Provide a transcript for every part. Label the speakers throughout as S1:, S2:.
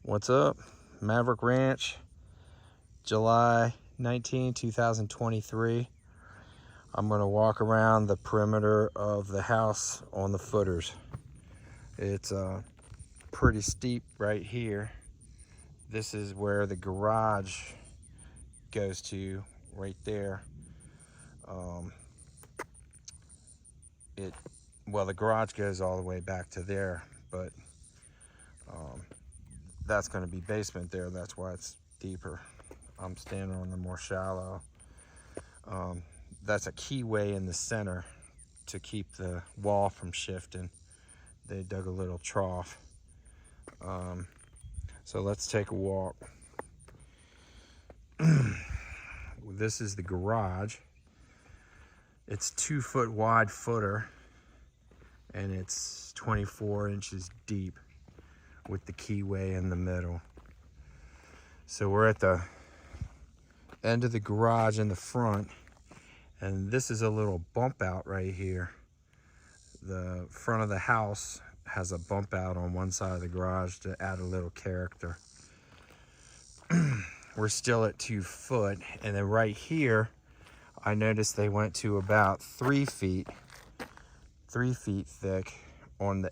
S1: What's up? Maverick Ranch, July 19, 2023. I'm going to walk around the perimeter of the house on the footers. It's pretty steep right here. This is where the garage goes to, right there. Well, the garage goes all the way back to there, but that's going to be basement there. That's why it's deeper. I'm standing on the more shallow. That's a keyway in the center to keep the wall from shifting. They dug a little trough. So let's take a walk. This is the garage. It's 2 foot wide footer and it's 24 inches deep with the keyway in the middle. So we're at the end of the garage in the front, and this is a little bump out right here. The front of the house has a bump out on one side of the garage to add a little character. We're still at 2 foot, and then right here I noticed they went to about 3 feet thick on the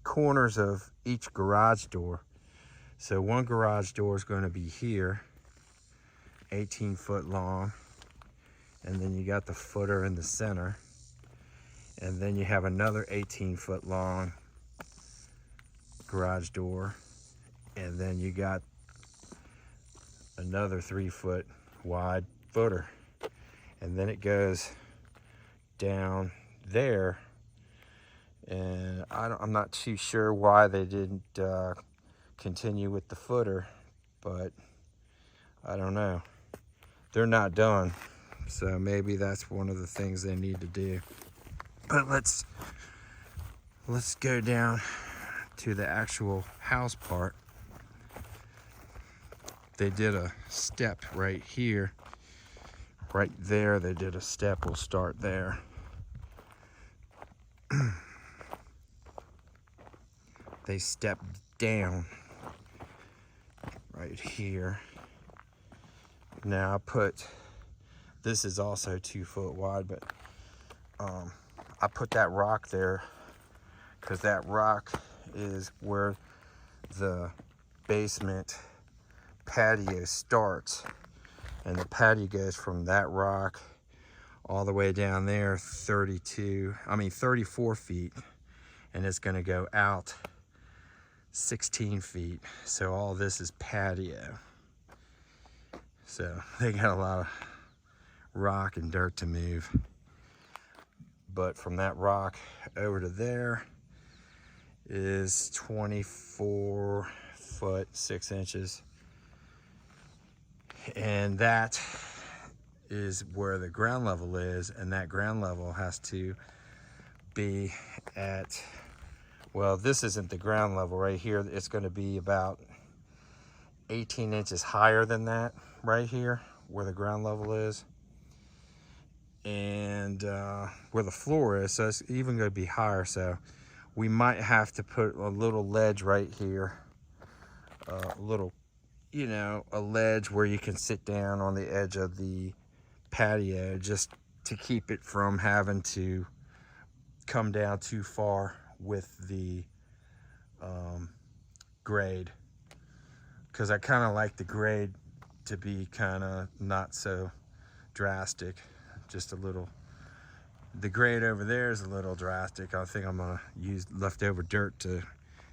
S1: corners of each garage door. So one garage door is going to be here, 18 foot long, and then you got the footer in the center, and then you have another 18 foot long garage door, and then you got another 3 foot wide footer, and then it goes down there. And I'm not too sure why they didn't continue with the footer, but I don't know. They're not done, so maybe that's one of the things they need to do. But let's go down to the actual house part. They did a step right here. Right there, they did a step. We'll start there. They stepped down right here. Now this is also 2 foot wide, but I put that rock there because that rock is where the basement patio starts, and the patio goes from that rock all the way down there 34 feet, and it's going to go out 16 feet. So all this is patio. So they got a lot of rock and dirt to move. But from that rock over to there is 24 foot 6 inches. And that is where the ground level is, and that ground level has to be at, well, this isn't the ground level right here. It's going to be about 18 inches higher than that right here where the ground level is, and where the floor is. So it's even going to be higher. So we might have to put a little ledge right here, a ledge where you can sit down on the edge of the patio, just to keep it from having to come down too far with the grade, because I kind of like the grade to be kind of not so drastic, just a little. The grade over there is a little drastic. I think I'm gonna use leftover dirt to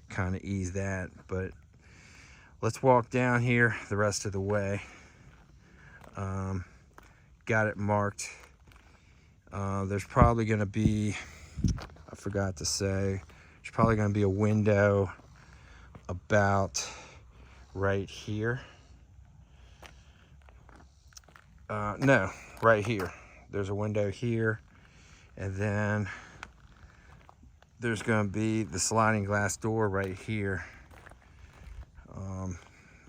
S1: kind of ease that, but let's walk down here the rest of the way. Got it marked. There's probably gonna be, I forgot to say, there's probably gonna be a window about right here. No, right here. There's a window here, and then there's gonna be the sliding glass door right here.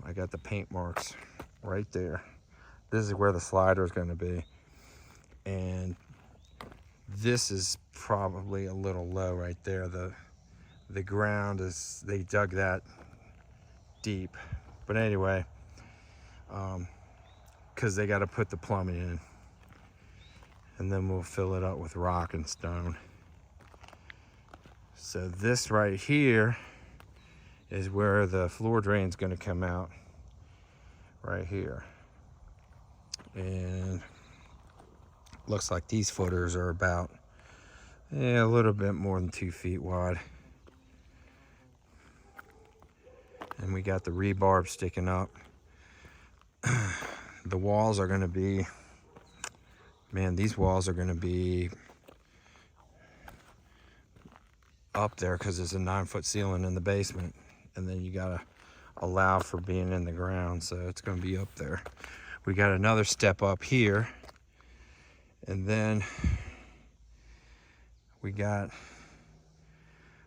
S1: I got the paint marks right there. This is where the slider is gonna be. And this is probably a little low right there. The ground is, they dug that deep. But anyway, because they got to put the plumbing in, and then we'll fill it up with rock and stone. So this right here is where the floor drain's going to come out, right here. And looks like these footers are about a little bit more than 2 feet wide. And we got the rebarb sticking up. The walls are going to be, man, these walls are going to be up there because there's a 9-foot ceiling in the basement, and then you got to allow for being in the ground, so it's going to be up there. We got another step up here, and then we got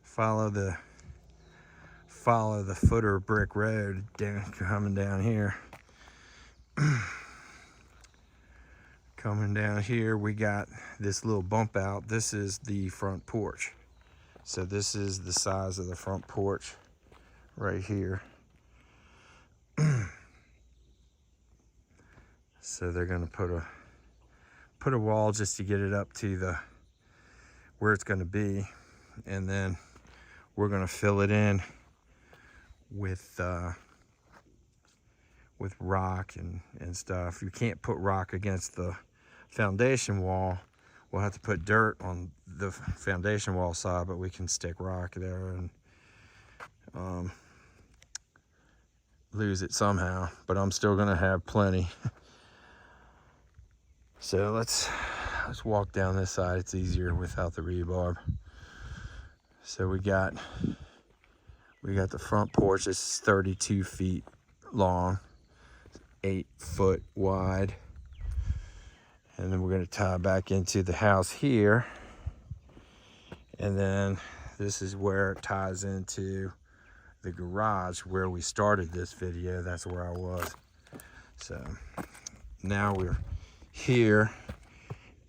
S1: follow the footer brick road down, coming down here. Coming down here, we got this little bump out. This is the front porch. So this is the size of the front porch right here. So they're gonna put a wall just to get it up to the where it's gonna be, and then we're gonna fill it in with rock and stuff. You can't put rock against the foundation wall. We'll have to put dirt on the foundation wall side, but we can stick rock there and lose it somehow. But I'm still gonna have plenty. So let's walk down this side. It's easier without the rebarb. So we got the front porch. This is 32 feet long, 8 foot wide. And then we're going to tie back into the house here. And then this is where it ties into the garage where we started this video. That's where I was. So now we're here,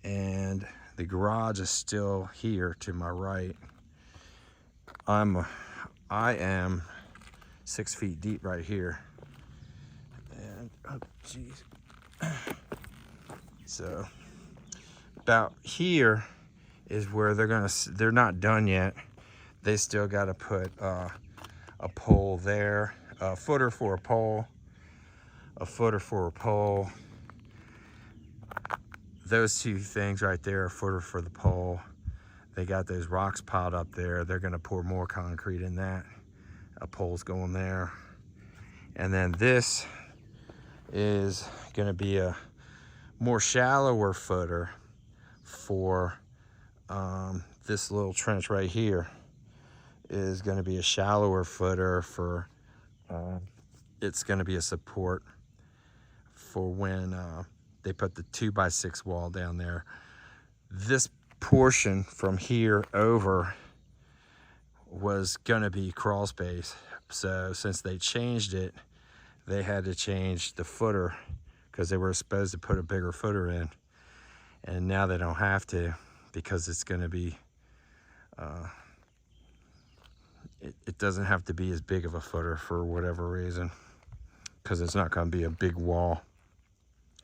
S1: and the garage is still here to my right. I am 6 feet deep right here. And oh geez. So about here is where they're not done yet. They still got to put a pole there, a footer for a pole, a footer for a pole. Those two things right there, a footer for the pole. They got those rocks piled up there. They're gonna pour more concrete in that. A pole's going there. And then this is gonna be a more shallower footer for this little trench right here. Is going to be a shallower footer for it's going to be a support for when they put the 2x6 wall down there. This portion from here over was going to be crawl space, so since they changed it, they had to change the footer because they were supposed to put a bigger footer in, and now they don't have to because it's going to be it doesn't have to be as big of a footer for whatever reason, because it's not going to be a big wall.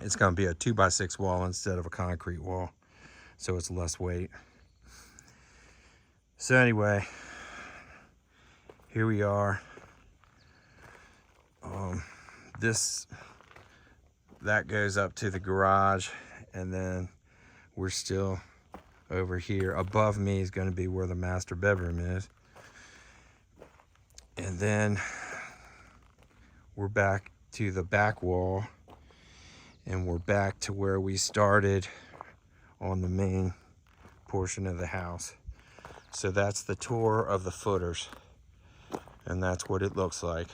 S1: It's going to be a 2x6 wall instead of a concrete wall, so it's less weight. So anyway, here we are. That goes up to the garage, and then we're still over here. Above me is going to be where the master bedroom is. And then we're back to the back wall, and we're back to where we started on the main portion of the house. So that's the tour of the footers, and that's what it looks like.